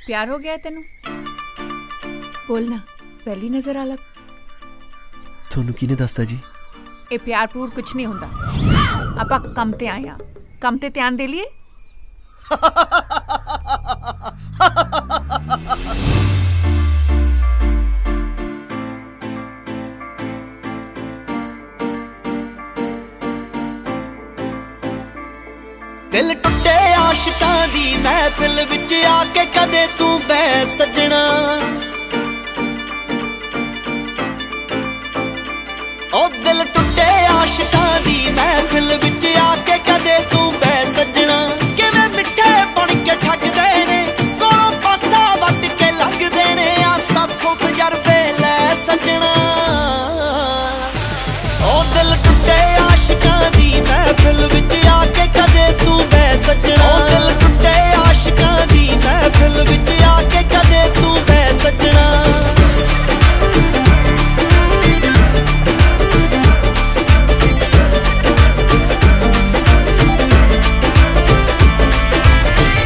प्यार हो गया तेनू? बोलना पहली नजर अलग। थोनू किने दसदा जी? ये प्यार पूर कुछ नहीं होंदा। आपां कम ते आए हां, कम ते ध्यान दे लिए। दिल टुटे आशिकां दी महफिल विच आके कदे तू बह सजना। ओ दिल टुटे आशिकां दी महफिल विच आके कदे तू बह सजना। किवें मिठे बन के ठगदे ने कोलों पासा वट के लंघदे ने आ साथों तजरबे लै सजना। ओ दिल टुटे आशिकां दी महफिल विच आके कदे तू बह सजना। ओ दिल टुटे आशिकां दी महफिल विच आके कदे तू बह सजना।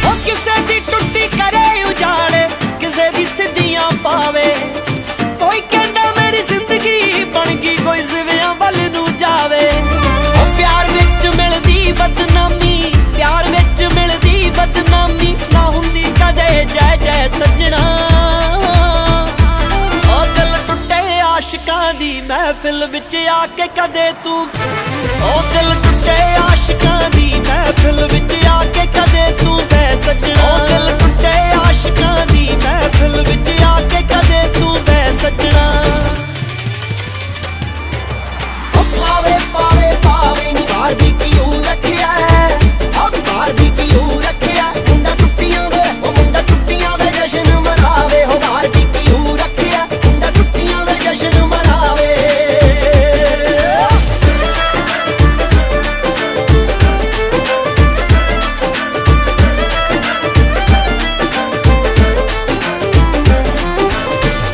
ओ किसे दी टुट्टी करे उजाड़े, किसे दी सिद्धियां पावे। कोई कहंदा मेरी जिंदगी बन गई, कोई जिवियां वल नू जावे। ओ प्यार विच मिलदी बदनामी, प्यार विच मिलदी बदनामी, ना हुंदी कदे जय जय सजना। ओ दिल टुटे आशिकां दी महफिल विच आके कदे तू, ओ दिल टुटे आशिकां दी महफिल विच आके कदे तू बह सजना। ओ दिल टुटे आशिकां दी महफिल विच आके कदे तू बह सजना। ओ पावे पावे पावे नी बारबी क्यों रखिया है, अब बारबी क्यों रखिया। मुंडा टुट्टियां दे, ओ मुंडा टुट्टियां दे जश्न मनावे। हो बारबी क्यों रखिया, मुंडा टुट्टियां दे जश्न मनावे।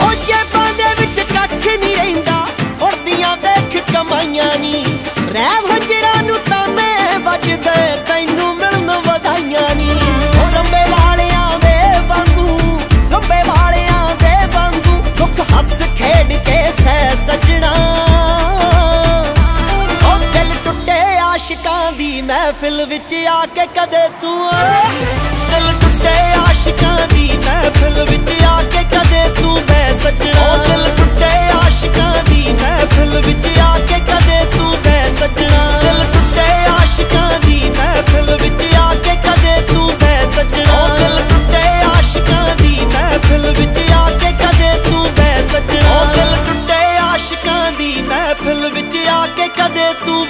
ओ जेबां दे विच कख नहीं रहिंदा, उड़दियां देख कमाईयां नी। रह वंजरां नू ताने वजदे, तैनू मिलन वधाईयां नी। ओ रंबे वालियां दे वांगू, रंबे वालियां दे वांगू, दुख हस खेड के सह सजना। ओ दिल टुटे आशिकां दी महफिल विच आके कदे तू, दिल टुटे आशिकां दी महफिल विच आके कदे तू बह सजना। ओ दिल टुटे आशिकां दी महफिल विच आके कदे तू बह सजना। दिल टुटे आशिकां दी महफिल विच आके कदे तू बह सजना। ओ दिल टुटे आशिकां दी महफिल विच आके कदे तू बह सजना। ओ दिल टुटे आशिकां दी महफिल विच आके कदे तू